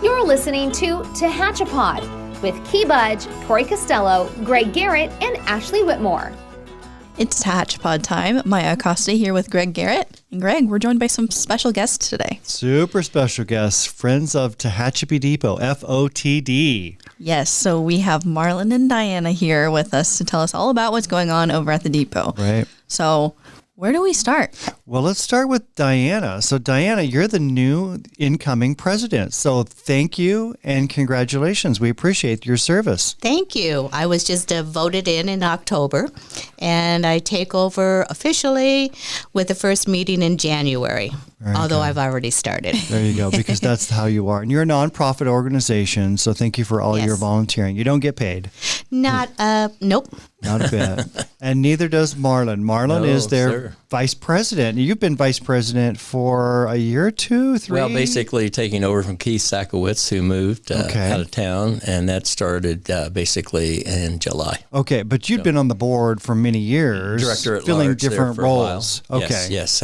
You're listening to Tehachapi with Key Budge, Tori Costello, Greg Garrett, and Ashley Whitmore. It's Tehachapi time. Maya Acosta here with Greg Garrett. And Greg, we're joined by some special guests today. Super special guests, friends of Tehachapi Depot, FOTD. Yes, so we have Marlon and Diana here with us to tell us all about what's going on over at the depot. Right. So where do we start? Well, let's start with Diana. So, Diana, you're the new incoming president. So, thank you and congratulations. We appreciate your service. Thank you. I was just voted in October, and I take over officially with the first meeting in January, although I've already started. There you go, because that's how you are. And you're a nonprofit organization, so thank you for all your volunteering. You don't get paid. Nope. Not a bit. And neither does Marlon. Marlon is their vice president. You've been vice president for a year or two, three? Well, basically taking over from Keith Sakowitz, who moved out of town, and that started basically in July. Okay, but you've been on the board for many years. Director at filling large different there for roles. a while. Okay. Yes.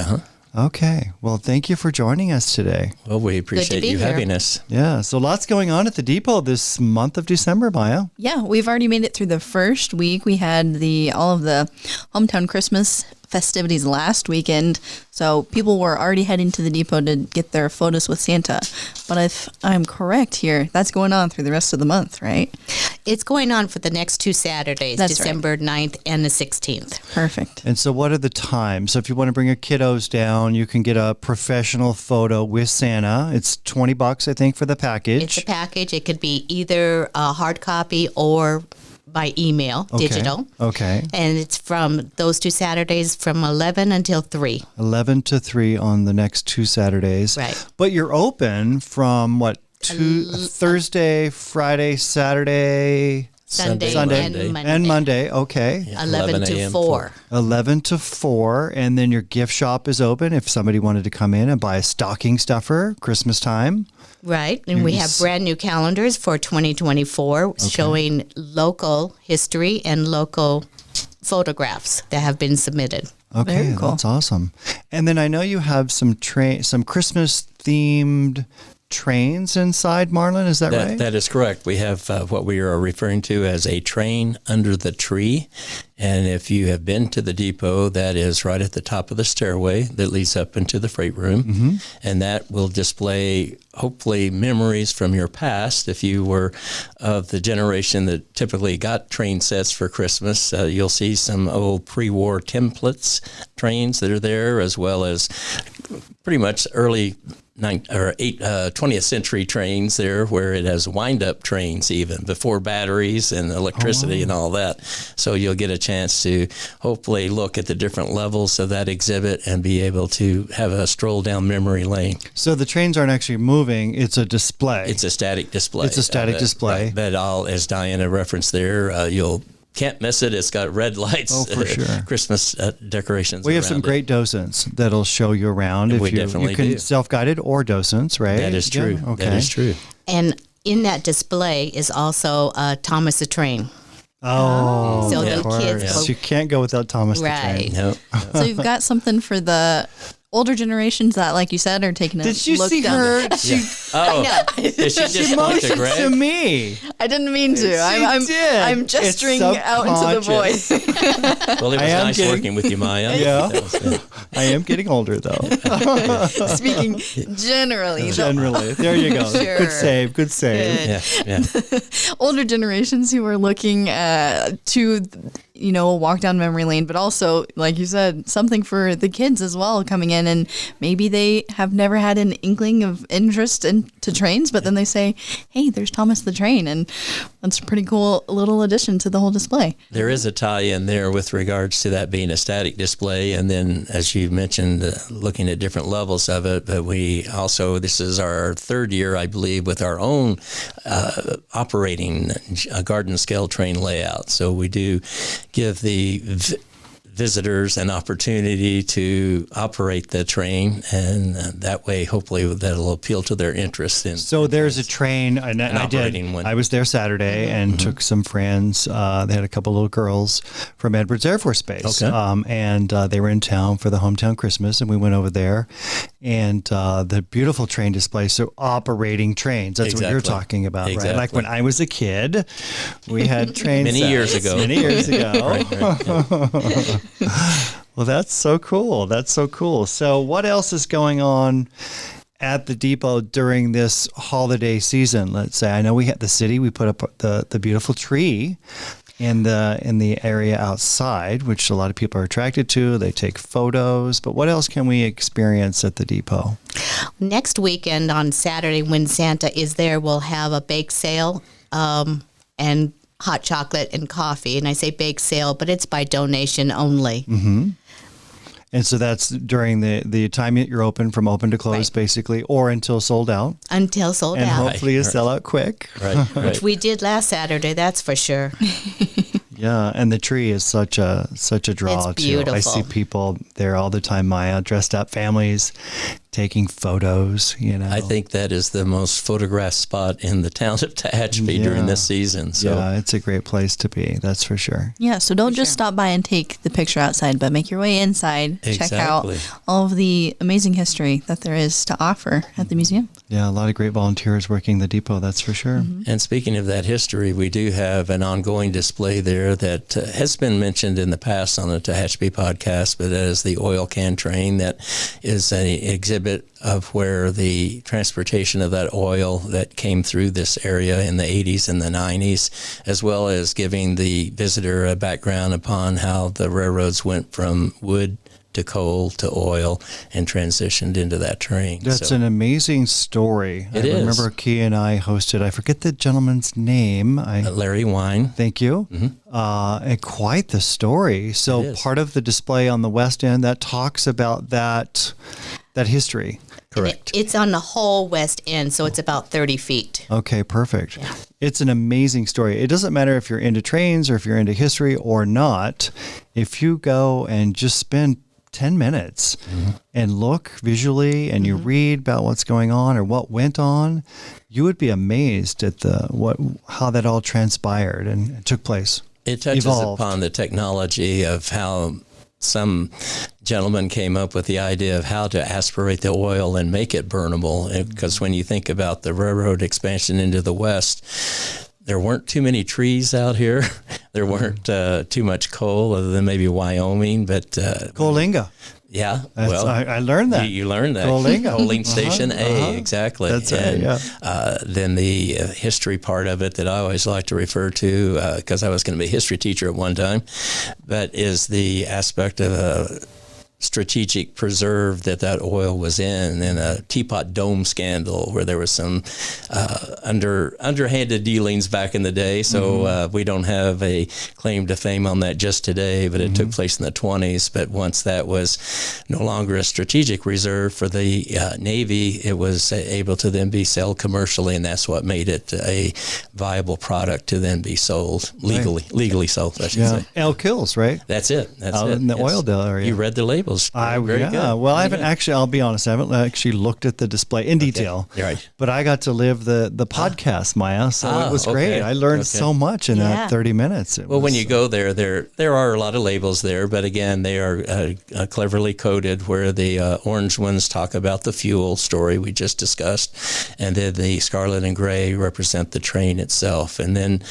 Okay. Well, thank you for joining us today. Well, we appreciate you having us. Yeah. So lots going on at the depot this month of December, Maya. Yeah, we've already made it through the first week. We had all of the hometown Christmas festivities last weekend, so people were already heading to the depot to get their photos with Santa. But if I'm correct here, that's going on through the rest of the month, right? It's going on for the next two Saturdays, That's December 9th and the 16th. Perfect. And so what are the times? So if you want to bring your kiddos down, you can get a professional photo with Santa. It's $20, I think, for the package. It's a package. It could be either a hard copy or by email, digital. Okay. And it's from those two Saturdays from 11 until 3. 11 to 3 on the next two Saturdays. Right. But you're open from what? Thursday, Friday, Saturday, Sunday. and Monday. Okay. Yeah, 11 to 4. 11 to 4. And then your gift shop is open if somebody wanted to come in and buy a stocking stuffer Christmas time. Right. And we have brand new calendars for 2024 showing local history and local photographs that have been submitted. Okay, Very cool. That's awesome. And then I know you have some Christmas themed trains inside, Marlon. Is that right? That is correct. We have what we are referring to as a train under the tree. And if you have been to the depot, that is right at the top of the stairway that leads up into the freight room. Mm-hmm. And that will display, hopefully, memories from your past. If you were of the generation that typically got train sets for Christmas, you'll see some old pre-war templates trains that are there, as well as pretty much early 20th century trains there, where it has wind-up trains even before batteries and electricity and all that. So you'll get a chance to hopefully look at the different levels of that exhibit and be able to have a stroll down memory lane. So the trains aren't actually moving. It's a display. It's a static display. It's a static display. Right. But as Diana referenced there, you'll can't miss it. It's got red lights, for sure. Christmas decorations. We have some great docents that'll show you around. We definitely you can do. Self-guided or docents, right? That is true. Yeah? Okay. That is true. And in that display is also Thomas the Train. Oh, So of the kids course. You can't go without Thomas the Right. Train. No. So you've got something for the older generations that, like you said, are taking a Did you look see down her? Oh, did she just point to Motioned Greg? to me. I didn't mean to. I'm gesturing It's out into the void. subconscious. Well, it I was am nice getting- working with you, Maya. Yeah. That was, I am getting older, though. Speaking generally, Generally. There you go. Sure. Good save. Good save. yeah. the older generations who are looking to, a walk down memory lane, but also, like you said, something for the kids as well coming in, and maybe they have never had an inkling of interest into trains, but then they say, hey, there's Thomas the Train, and that's a pretty cool little addition to the whole display. There is a tie-in there with regards to that being a static display, and then, as you mentioned, looking at different levels of it. But we also, this is our third year, I believe, with our own operating garden scale train layout. So we do give the visitors an opportunity to operate the train, and that way, hopefully, that'll appeal to their interest in. So there's a train, and I did. operating one. I was there Saturday and took some friends. They had a couple little girls from Edwards Air Force Base, Okay. and they were in town for the hometown Christmas, and we went over there. and the beautiful train display. So operating trains, that's what you're Exactly. talking about, right? Exactly. Like when I was a kid, we had trains. Many years ago. Many years ago. Right, yeah. Well, that's so cool. That's so cool. So what else is going on at the depot during this holiday season? Let's say, I know we had the city, we put up the beautiful tree in the area outside, which a lot of people are attracted to. They take photos, but what else can we experience at the depot? Next weekend on Saturday, when Santa is there, we'll have a bake sale and hot chocolate and coffee. And I say bake sale, but it's by donation only. Mm-hmm. And so that's during the time that you're open, from open to close, Right. basically, or until sold out. Until sold And out. hopefully you Right. sell out quick. Right, right. Which we did last Saturday, that's for sure. Yeah, and the tree is such a draw It's too. I beautiful. see people there all the time, Maya, dressed up families, taking photos. I think that is the most photographed spot in the town of Tehachapi during this season. So yeah, it's a great place to be. That's for sure. Yeah, so don't just stop by and take the picture outside, but make your way inside. Check out Exactly. all of the amazing history that there is to offer at the museum. Yeah, a lot of great volunteers working the depot. That's for sure. And speaking of that history, we do have an ongoing display there that has been mentioned in the past on the Tehachapi podcast, but that is the oil can train. That is an exhibit of where the transportation of that oil that came through this area in the 80s and the 90s, as well as giving the visitor a background upon how the railroads went from wood to coal to oil and transitioned into that train. That's So- an amazing story. It I is. remember Key and I hosted, I forget the gentleman's name. Larry Wine. Thank you. And quite the story. So It is. part of the display on the west end that talks about that history. Correct. It's on the whole west end, so it's about 30 feet. Okay, perfect. It's an amazing story. It doesn't matter if you're into trains or if you're into history or not. If you go and just spend 10 minutes and look visually and you read about what's going on or what went on, you would be amazed at how that all transpired and took place. It touches Evolved. upon the technology of how some gentleman came up with the idea of how to aspirate the oil and make it burnable. Because when you think about the railroad expansion into the west, there weren't too many trees out here. There weren't too much coal, other than maybe Wyoming. But Coalinga. yeah, I learned that. You learned that. Coalinga. Coaling Station A, exactly. That's right, And, yeah. then the history part of it that I always like to refer to, because I was going to be a history teacher at one time, but is the aspect of a strategic preserve that oil was in a teapot dome scandal where there was some underhanded dealings back in the day. So we don't have a claim to fame on that just today, but it took place in the 20s. But once that was no longer a strategic reserve for the Navy, it was able to then be sold commercially, and that's what made it a viable product to then be sold legally sold, I should Yeah. say. Elk Hills, right? That's it. That's Out it. in the Yes. Oildale area. You read the labels. Very good. Well, I Very haven't good. actually, I'll be honest, I haven't actually looked at the display in detail. You're right. But I got to live the podcast, Maya, so it was great. okay. I learned Okay. so much in Yeah. that 30 minutes. Well, when you go there are a lot of labels there, but again, they are cleverly coded. Where the orange ones talk about the fuel story we just discussed, and then the scarlet and gray represent the train itself. And then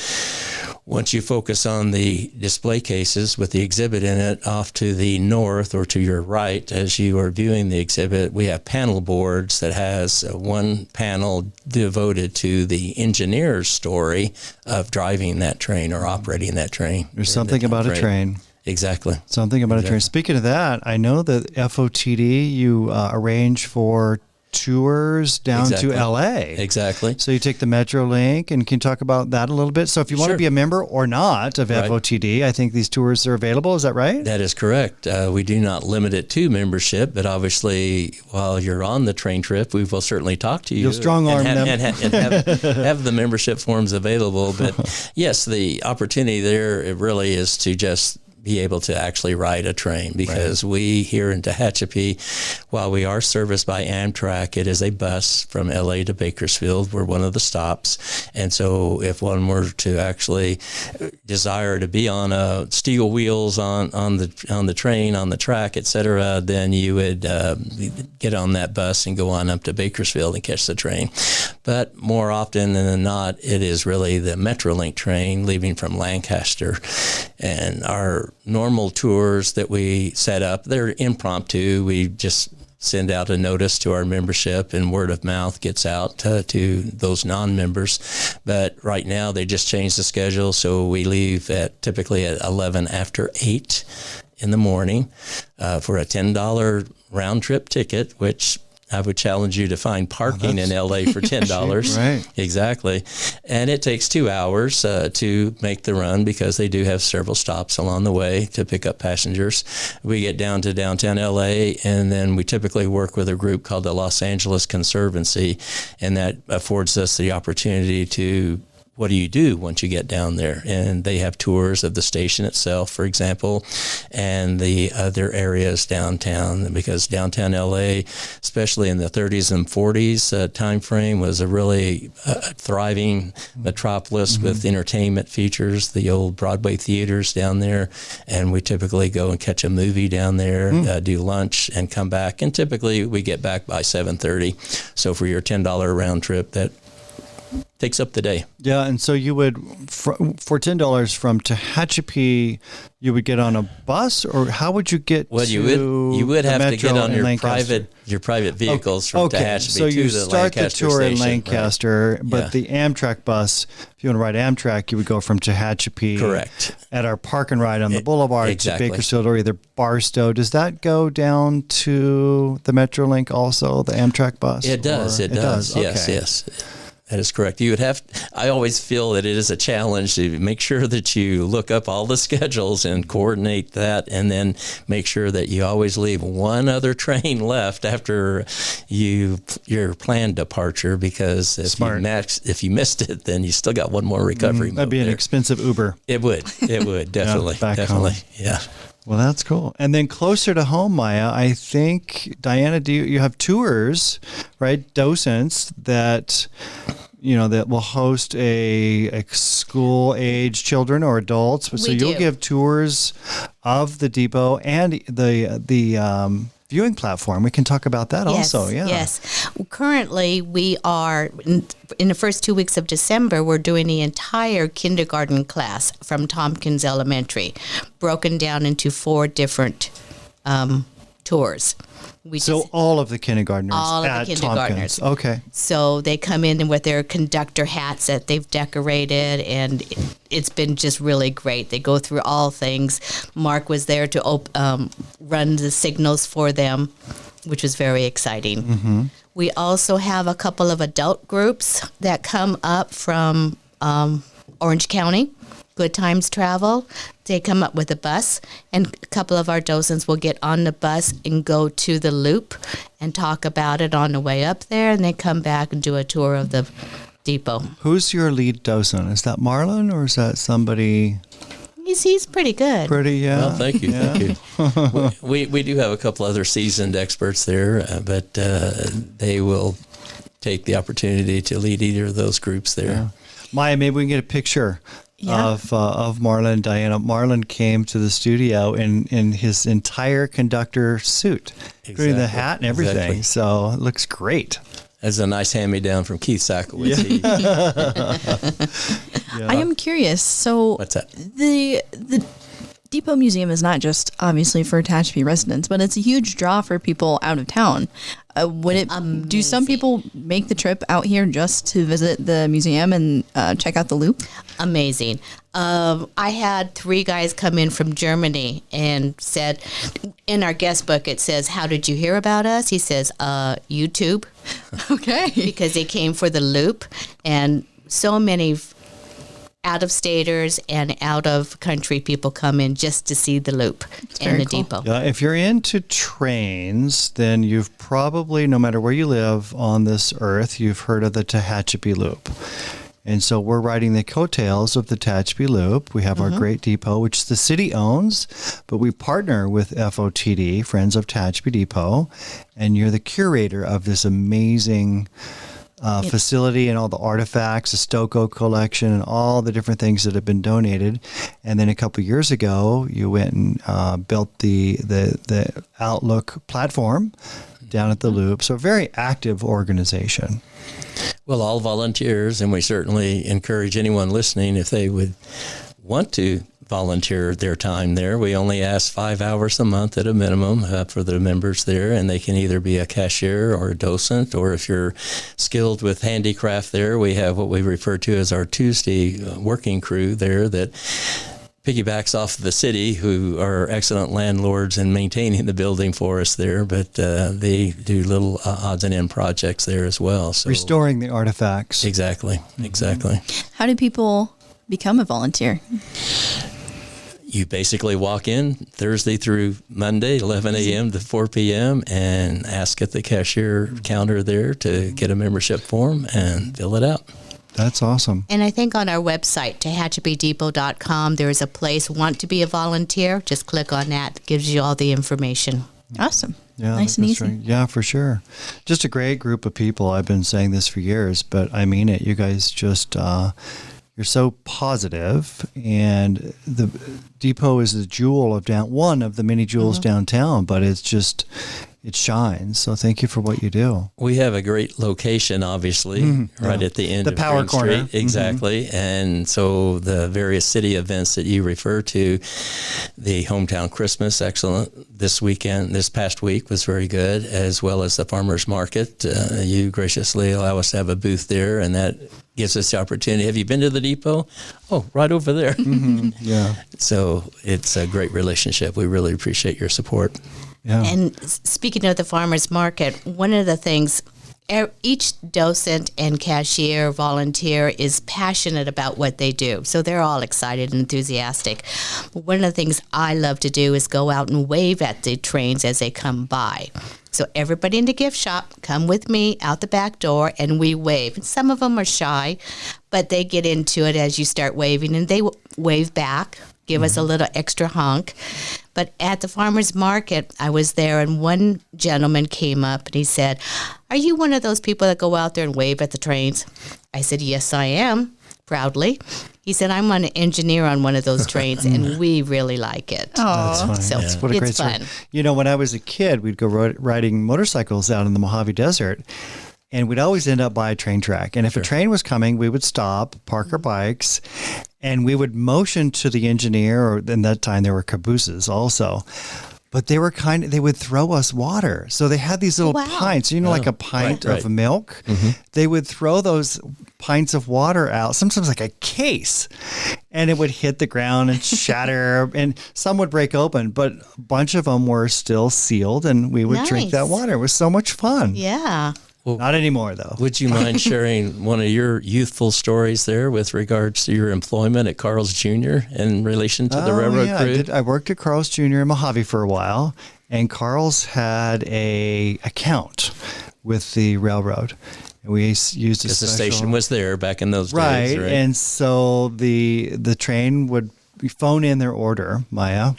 once you focus on the display cases with the exhibit in it, off to the north or to your right, as you are viewing the exhibit, we have panel boards that has one panel devoted to the engineer's story of driving that train or operating that train. There's something about a train. Exactly. Something about a train. Speaking of that, I know that FOTD, you arrange for tours down Exactly. to LA. Exactly. So you take the Metro Link, and can you talk about that a little bit? So if you want to Sure. be a member or not of Right. FOTD, I think these tours are available. Is that right? That is correct. We do not limit it to membership, but obviously, while you're on the train trip, we will certainly talk to you. You'll strong-arm them. and have the membership forms available. But yes, the opportunity there, it really is to just be able to actually ride a train, because we here in Tehachapi, while we are serviced by Amtrak, it is a bus from LA to Bakersfield. We're one of the stops. And so if one were to actually desire to be on steel wheels on the train, on the track, et cetera, then you would get on that bus and go on up to Bakersfield and catch the train. But more often than not, it is really the Metrolink train leaving from Lancaster. And our normal tours that we set up, they're impromptu. We just send out a notice to our membership, and word of mouth gets out to those non-members. But right now they just changed the schedule, so we leave typically at 11 after 8 in the morning for a $10 round trip ticket, which I would challenge you to find parking in LA for $10. Right. Exactly. And it takes 2 hours to make the run, because they do have several stops along the way to pick up passengers. We get down to downtown LA, and then we typically work with a group called the Los Angeles Conservancy, and that affords us the opportunity to, what do you do once you get down there? And they have tours of the station itself, for example, and the other areas downtown, because downtown LA, especially in the 30s and 40s time frame, was a really thriving metropolis with entertainment features, the old Broadway theaters down there. And we typically go and catch a movie down there, do lunch, and come back. And typically we get back by 7:30. So for your $10 round trip, that takes up the day. Yeah, and so you would, for $10 from Tehachapi, you would get on a bus, or how would you get Well, to you would the have to metro get on in Lancaster? your private vehicles from Okay, Tehachapi so to you the start Lancaster the tour station. in Lancaster, Right. but Yeah. the Amtrak bus, if you want to ride Amtrak, you would go from Tehachapi. Correct. At our park and ride on the boulevard exactly. to Bakersfield or either Barstow. Does that go down to the Metrolink also, the Amtrak bus? It does. Or- It does. Yes, Okay. yes. That is correct. You would have. I always feel that it is a challenge to make sure that you look up all the schedules and coordinate that, and then make sure that you always leave one other train left after your planned departure. Because if you missed it, then you still got one more recovery. That'd be an expensive Uber. It would. It would definitely. back definitely. home. Yeah. Well, that's cool. And then closer to home, Maya, I think, Diana, you have tours, right? Docents that, that will host a school age children or adults. So We you'll do. give tours of the depot and the viewing platform. We can talk about that also. Yeah. Yes. Currently, we are in the first 2 weeks of December. We're doing the entire kindergarten class from Tompkins Elementary, broken down into 4 different tours. So all of the kindergartners All of the at kindergartners. Tompkins. Okay. So they come in with their conductor hats that they've decorated, and it's been just really great. They go through all things. Mark was there to run the signals for them, which was very exciting. Mm-hmm. We also have a couple of adult groups that come up from Orange County. Good Times Travel. They come up with a bus, and a couple of our docents will get on the bus and go to the loop and talk about it on the way up there, and they come back and do a tour of the depot. Who's your lead docent? Is that Marlon, or is that somebody He's pretty good. pretty? Yeah. Well, thank you. Yeah. Thank you. We do have a couple other seasoned experts there, but they will take the opportunity to lead either of those groups there. Maya, maybe we can get a picture of Marlon and Diana. Marlon came to the studio in his entire conductor suit, including the hat and everything. Exactly. So it looks great. That's a nice hand-me-down from Keith Sackowitz. I am curious. So What's that? the Depot Museum is not just obviously for Tehachapi residents, but it's a huge draw for people out of town. Do some people make the trip out here just to visit the museum and check out the loop? Amazing. I had 3 guys come in from Germany and said, in our guest book, it says, "How did you hear about us?" He says, YouTube, Okay. because they came for the loop. And so many out-of-staters and out-of-country people come in just to see the loop and the depot. Yeah, if you're into trains, then you've probably, no matter where you live on this earth, you've heard of the Tehachapi Loop. And so we're riding the coattails of the Tehachapi Loop. We have our great depot, which the city owns, but we partner with FOTD, Friends of Tehachapi Depot, and you're the curator of this amazing facility and all the artifacts, the Stokoe collection, and all the different things that have been donated. And then a couple of years ago, you went and built the Outlook platform down at the Loop. So a very active organization. Well, all volunteers, and we certainly encourage anyone listening, if they would want to volunteer their time there. We only ask 5 hours a month at a minimum for the members there, and they can either be a cashier or a docent, or if you're skilled with handicraft there, we have what we refer to as our Tuesday working crew there that piggybacks off the city, who are excellent landlords in maintaining the building for us there, but they do little odds and end projects there as well. So restoring the artifacts. Exactly. How do people become a volunteer? You basically walk in Thursday through Monday, 11 a.m. to 4 p.m., and ask at the cashier counter there to get a membership form and fill it out. That's awesome. And I think on our website, tehachapidepot.com, there is a place, want to be a volunteer. Just click on that. It gives you all the information. Awesome. Yeah, nice and that's easy. right. Yeah, for sure. Just a great group of people. I've been saying this for years, but I mean it. You guys just... you're so positive, and the depot is the jewel of one of the many jewels downtown, but it's just, it shines. So thank you for what you do. We have a great location, obviously, right at the end The of power Green corner. Street. Exactly. And so the various city events that you refer to, the Hometown Christmas, excellent. This past week was very good, as well as the farmers market. You graciously allow us to have a booth there, and that gives us the opportunity. Have you been to the depot? Oh, right over there. Yeah. So it's a great relationship. We really appreciate your support. Yeah. And speaking of the farmers market, one of the things, each docent and cashier volunteer is passionate about what they do. So they're all excited and enthusiastic. But one of the things I love to do is go out and wave at the trains as they come by. So everybody in the gift shop, come with me out the back door, and we wave. And some of them are shy, but they get into it as you start waving, and they wave back, give us a little extra honk. But at the farmer's market, I was there, and one gentleman came up, and he said, "Are you one of those people that go out there and wave at the trains?" I said, "Yes, I am," proudly. He said, "I'm an engineer on one of those trains, and we really like it." That's fun. So What a it's great story. fun. You know, when I was a kid, we'd go riding motorcycles out in the Mojave Desert, and we'd always end up by a train track. And if a train was coming, we would stop, park our bikes, and we would motion to the engineer, or in that time there were cabooses also. But they would throw us water. So they had these little pints, like a pint right. of milk. They would throw those pints of water out, sometimes like a case, and it would hit the ground and shatter, and some would break open, but a bunch of them were still sealed, and we would drink that Nice. water. It was so much fun. Yeah. Not anymore, though. Would you mind sharing one of your youthful stories there with regards to your employment at Carl's Jr. in relation to the railroad crew? I worked at Carl's Jr. in Mojave for a while, and Carl's had a account with the railroad. And we used a Because the special- station was there back in those right, days, right? and so the train would phone in their order, Maya,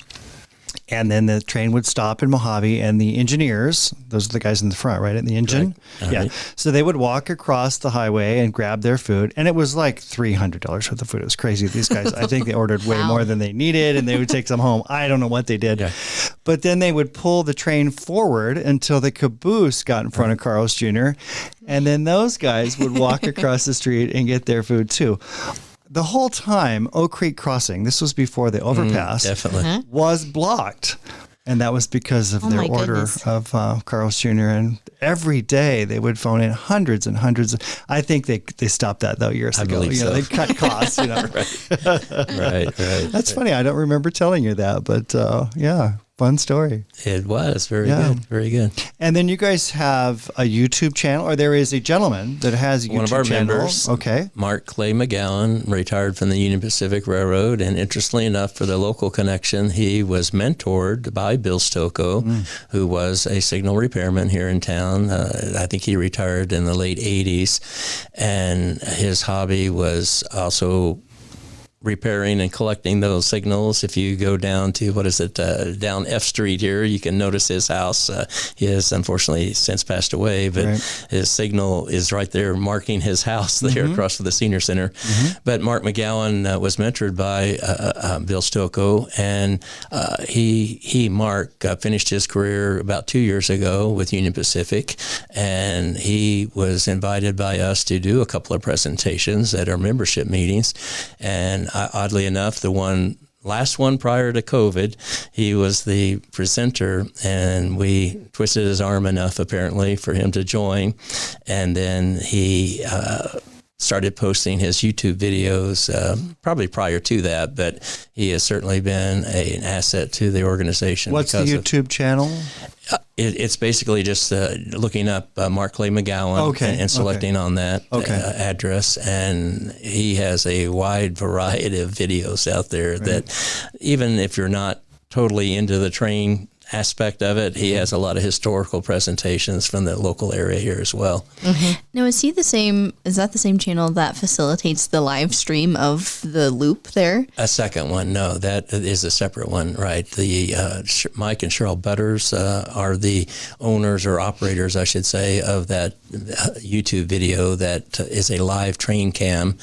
and then the train would stop in Mojave, and the engineers, those are the guys in the front, right, at the engine? Correct. Yeah. Right. So they would walk across the highway and grab their food, and it was like $300 worth of food. It was crazy. These guys, I think they ordered way more than they needed, and they would take some home. I don't know what they did. Yeah. But then they would pull the train forward until the caboose got in front of Carl's Jr., and then those guys would walk across the street and get their food too. The whole time, Oak Creek Crossing, this was before the overpass, Definitely. was blocked. And that was because of their my order goodness. of Carl's Jr. And every day they would phone in hundreds and hundreds. I think they stopped that, though, years ago. believe so. They cut costs, Right. That's funny. I don't remember telling you that. But, yeah, Fun story. It was very Yeah. good, very good. And then you guys have a YouTube channel, or there is a gentleman that has a YouTube One of our channel. members, Okay. Mark Clay McGowan, retired from the Union Pacific Railroad, and interestingly enough, for the local connection, he was mentored by Bill Stocco, who was a signal repairman here in town. I think he retired in the late 80s, and his hobby was also repairing and collecting those signals. If you go down to, down F Street here, you can notice his house. He has unfortunately since passed away, but his signal is right there marking his house there across from the senior center. But Mark McGowan was mentored by Bill Stocco, and Mark finished his career about 2 years ago with Union Pacific, and he was invited by us to do a couple of presentations at our membership meetings. And oddly enough, the last one prior to COVID, he was the presenter, and we twisted his arm enough apparently for him to join. And then he started posting his YouTube videos probably prior to that, but he has certainly been an asset to the organization. What's the YouTube channel? It's basically just looking up Mark Clay McGowan and selecting on that address. And he has a wide variety of videos out there that even if you're not totally into the train aspect of it, he has a lot of historical presentations from the local area here as well. Now, is that the same channel that facilitates the live stream of the loop there? A second one, no, that is a separate one, right? The Mike and Cheryl Butters are the owners or operators, I should say, of that YouTube video that is a live train cam.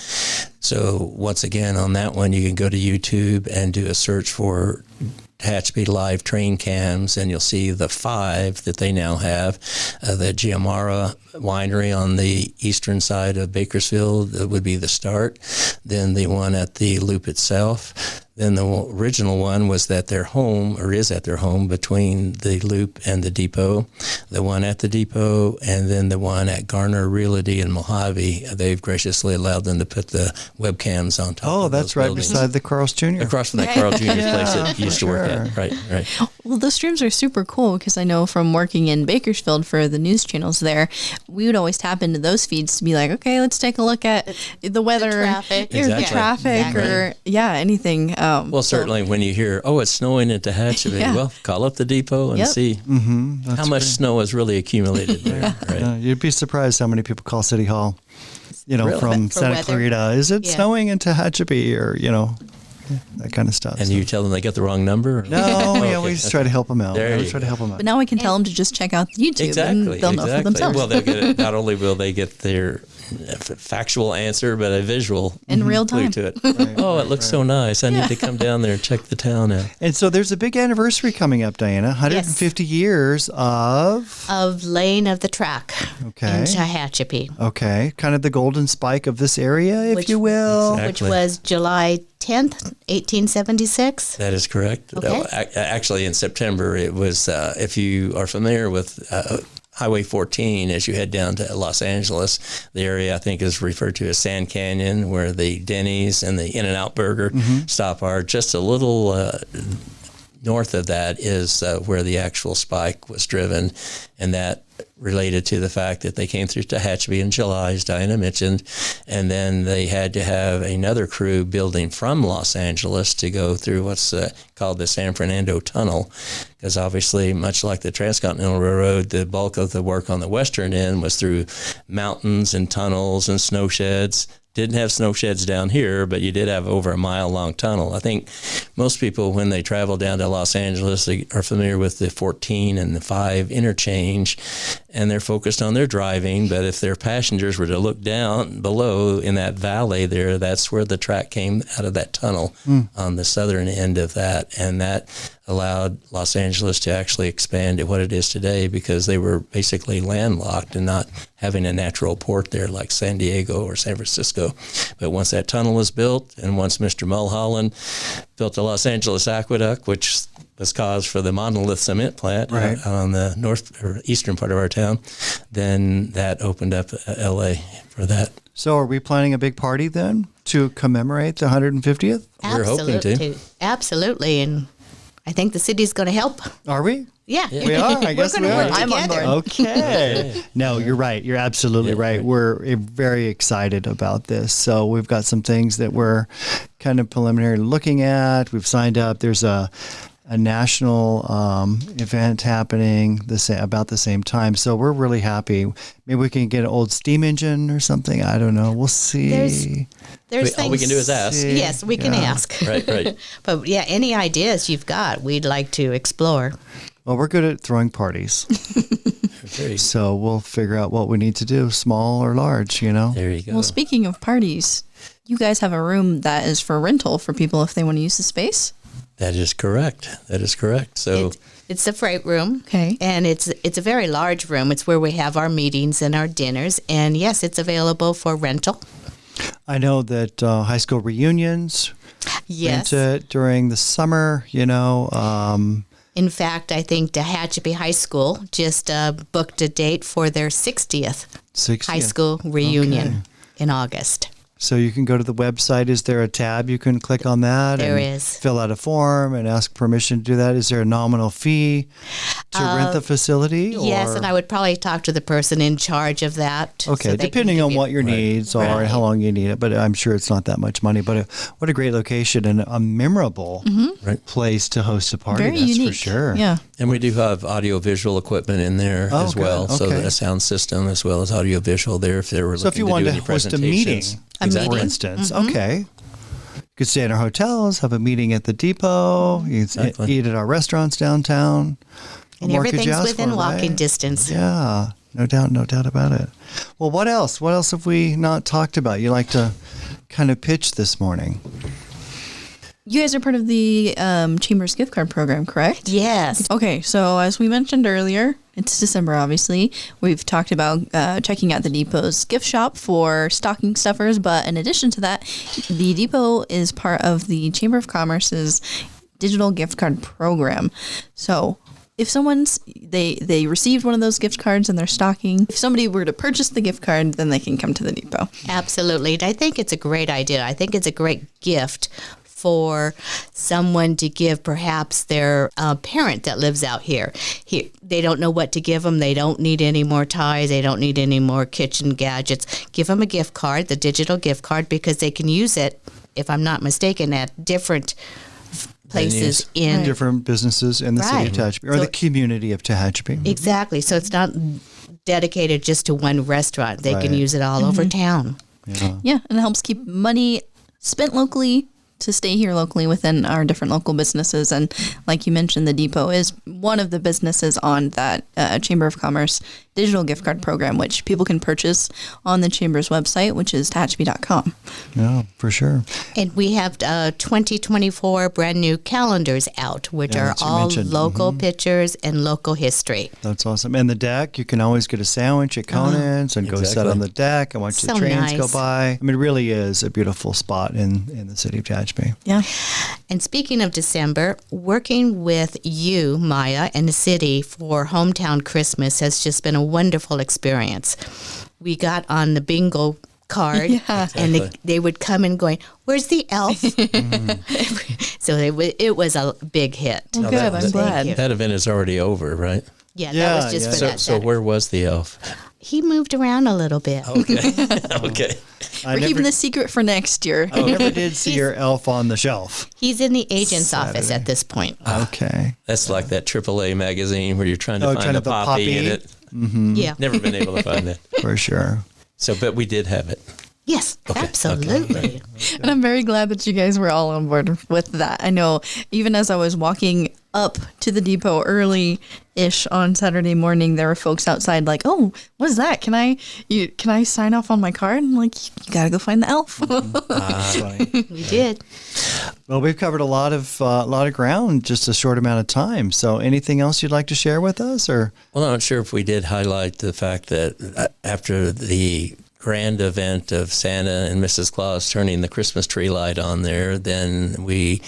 So once again, on that one, you can go to YouTube and do a search for Tehachapi live train cams, and you'll see the 5 that they now have. The Giamara winery on the eastern side of Bakersfield would be the start. Then the one at the loop itself. Then the original one was at their home, or is at their home, between the loop and the depot. The one at the depot, and then the one at Garner Realty in Mojave. They've graciously allowed them to put the webcams on top. Oh, of that's those right buildings. beside the Carl's Jr. Across from that Carl Jr. place that he used to work sure. at. Right. Well, those streams are super cool because I know from working in Bakersfield for the news channels there, we would always tap into those feeds to be like, okay, let's take a look at the weather, traffic. or the Exactly. traffic, or anything. Well, certainly when you hear, it's snowing at Tehachapi, well, call up the depot and see how much snow has really accumulated there. Right? Yeah, you'd be surprised how many people call City Hall, Really? from For Santa weather. Clarita. Is it snowing in Tehachapi, or, that kind of stuff. And you tell them they got the wrong number? Or? No, Okay. we just try to help them out. There We you try to help them out. But now we can tell them to just check out the YouTube Exactly. and they'll know for themselves. Well, they'll get it. Not only will they get their factual answer, but a visual in real clue time. to it. It looks so nice. I need to come down there and check the town out. And so there's a big anniversary coming up, Diana. 150 years of laying of the track in Tehachapi, kind of the golden spike of this area, if you will. Exactly. which was July 10th, 1876. That is correct. Okay. Actually, in September, it was, if you are familiar with Highway 14, as you head down to Los Angeles, the area I think is referred to as Sand Canyon, where the Denny's and the In-N-Out Burger stop are. Just a little north of that is where the actual spike was driven, and that related to the fact that they came through Tehachapi in July, as Diana mentioned, and then they had to have another crew building from Los Angeles to go through what's called the San Fernando Tunnel, because obviously, much like the Transcontinental Railroad, the bulk of the work on the western end was through mountains and tunnels and snow sheds. Didn't have snow sheds down here, but you did have over a mile-long tunnel. I think most people, when they travel down to Los Angeles, they are familiar with the 14 and the 5 interchange, and they're focused on their driving. But if their passengers were to look down below in that valley there, that's where the track came out of that tunnel on the southern end of that. And that allowed Los Angeles to actually expand to what it is today, because they were basically landlocked and not having a natural port there like San Diego or San Francisco. But once that tunnel was built, and once Mr. Mulholland built the Los Angeles Aqueduct, which was cause for the monolith cement plant on the north or eastern part of our town, then that opened up LA for that. So are we planning a big party then to commemorate the 150th? We're hoping to. Absolutely. And I think the city's going to help. Are we? Yeah. We are. I guess we We're are. going to work I'm on together. board. Okay. No, you're right. You're absolutely right. We're very excited about this. So we've got some things that we're kind of preliminary looking at. We've signed up. There's a national event happening about the same time. So we're really happy. Maybe we can get an old steam engine or something. I don't know. We'll see. There's All we can do is ask. Yes, we can ask. Right. But yeah, any ideas you've got, we'd like to explore. Well, we're good at throwing parties. Very- So we'll figure out what we need to do, small or large, There you go. Well, speaking of parties, you guys have a room that is for rental for people if they want to use the space. That is correct. So It's the freight room. Okay. And it's a very large room. It's where we have our meetings and our dinners. And yes, it's available for rental. I know that high school reunions Yes. rent it during the summer, In fact, I think Tehachapi High School just booked a date for their 60th 60th. high school reunion Okay. in August. So you can go to the website. Is there a tab you can click on that? There and is. Fill out a form and ask permission to do that. Is there a nominal fee to rent the facility? Yes, or- and I would probably talk to the person in charge of that. so Okay, they can depending give on you- what your needs are and how long you need it, but I'm sure it's not that much money. But what a great location and a memorable Right. place to host a party. Very that's unique. for sure. Yeah. And we do have audio-visual equipment in there Oh, as good. well. So Okay. a sound system as well as audio-visual there if they were So if you looking to wanted do to any host a meeting, presentations. A Exactly. for meeting. instance, okay. You could stay in our hotels, have a meeting at the depot, you can Exactly. eat at our restaurants downtown. And What more could you everything's ask within for, walking right? distance. Yeah, no doubt about it. Well, what else? What else have we not talked about? You like to kind of pitch this morning? You guys are part of the Chamber's gift card program, correct? Yes. Okay, so as we mentioned earlier, it's December, obviously. We've talked about checking out the Depot's gift shop for stocking stuffers, but in addition to that, the Depot is part of the Chamber of Commerce's digital gift card program. So if someone's, they received one of those gift cards in their stocking, if somebody were to purchase the gift card, then they can come to the Depot. Absolutely. And I think it's a great idea. I think it's a great gift for someone to give perhaps their parent that lives out here. They don't know what to give them. They don't need any more ties. They don't need any more kitchen gadgets. Give them a gift card, the digital gift card, because they can use it, if I'm not mistaken, at different places in Different businesses in the city of Right. Tehachapi or So- the community of Tehachapi. Exactly. So it's not dedicated just to one restaurant. They can Right. use it all over town. Yeah. Yeah, and it helps keep money spent locally to stay here locally within our different local businesses. And like you mentioned, the Depot is one of the businesses on that Chamber of Commerce digital gift card program, which people can purchase on the Chamber's website, which is tehachapi.com. Yeah, for sure. And we have 2024 brand new calendars out, which Yeah, are that's you all mentioned. local pictures and local history. That's awesome. And the deck, you can always get a sandwich at Conan's and go sit Exactly. on the deck and watch the So trains go nice. by. I mean, it really is a beautiful spot in the city of Tehachapi. Yeah. And speaking of December, working with you, Maya, and the city for Hometown Christmas has just been a wonderful experience. We got on the bingo card, Yeah. and Exactly. they would come in going, "Where's the elf?" So it was a big hit. Well, Now good. that- I'm Thank glad. you. That event is already over, right? Yeah, Yeah, that was just yeah. for So, that so Saturday. where was the elf? He moved around a little bit. Okay. Okay. I We're keeping the secret for next year. I never did see your elf on the shelf. He's in the agent's office Saturday. at this point. Okay. That's like that AAA magazine where you're trying to Oh, find trying a to poppy in poppy. it. Yeah. Never been able to find that. For sure. So, but we did have it. Yes, Okay, absolutely. And I'm very glad that you guys were all on board with that. I know even as I was walking up to the Depot early-ish on Saturday morning, there were folks outside like, "Oh, what is that? Can I sign off on my card?" And I'm like, "You gotta go find the elf." That's funny. We did. Well, we've covered a lot of ground in just a short amount of time. So, anything else you'd like to share with us, or Well, I'm not sure if we did highlight the fact that after the grand event of Santa and Mrs. Claus turning the Christmas tree light on there, then we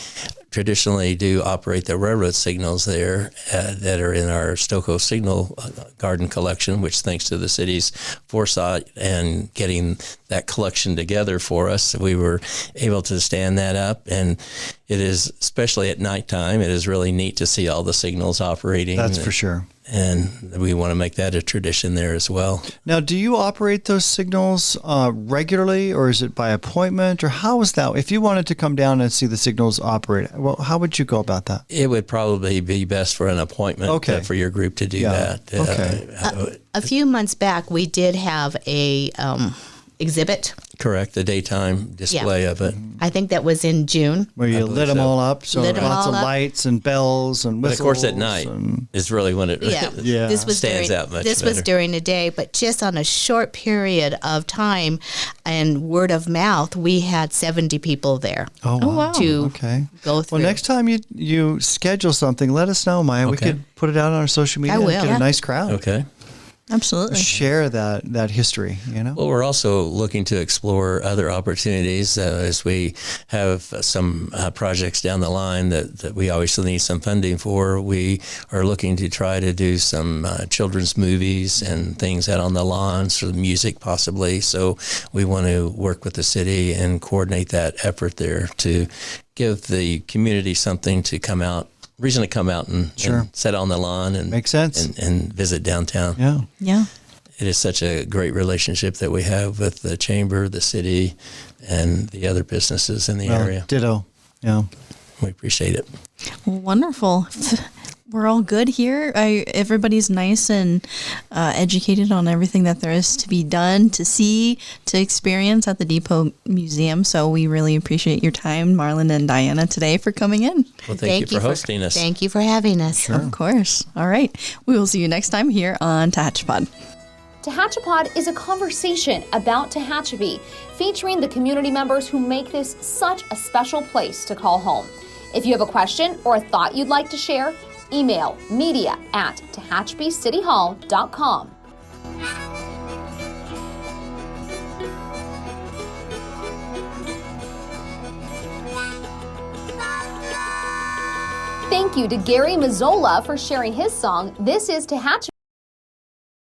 traditionally do operate the railroad signals there that are in our Stokoe Signal Garden collection, which thanks to the city's foresight and getting that collection together for us, we were able to stand that up. And it is, especially at nighttime, it is really neat to see all the signals operating. That's for sure. And we want to make that a tradition there as well. Now, do you operate those signals regularly, or is it by appointment, or how is that? If you wanted to come down and see the signals operate, well, how would you go about that? It would probably be best for an appointment for your group to do that. Okay. A few months back, we did have a exhibit. Correct, the daytime display of it. I think that was in June. Where you lit them all up, so Lit 'em lots all of up. lights and bells and But whistles. of course, at night is really when it Yeah. This was stands during, out much This was better. during the day, but just on a short period of time and word of mouth, we had 70 people there Oh, wow. to Okay. go through. Well, next time you schedule something, let us know, Maya. We Okay. could put it out on our social media I will. and get Yeah. a nice crowd. Okay. Absolutely. Share that history, you know? Well, we're also looking to explore other opportunities as we have some projects down the line that we obviously need some funding for. We are looking to try to do some children's movies and things out on the lawns, or music possibly. So we want to work with the city and coordinate that effort there to give the community something to come out. Reason to come out and sit on the lawn and Makes sense. and visit downtown. Yeah. Yeah. It is such a great relationship that we have with the chamber, the city, and the other businesses in the area. Ditto. Yeah. We appreciate it. Well, wonderful. We're all good here. Everybody's nice and educated on everything that there is to be done, to see, to experience at the Depot Museum. So we really appreciate your time, Marlon and Diana, today for coming in. Well, thank you for hosting us. Thank you for having us. Of course. All right. We will see you next time here on Tehachapi. Tehachapi is a conversation about Tehachapi, featuring the community members who make this such a special place to call home. If you have a question or a thought you'd like to share, email media@tehachapicityhall.com. Thank you to Gary Mazzola for sharing his song, This is Tehachapi.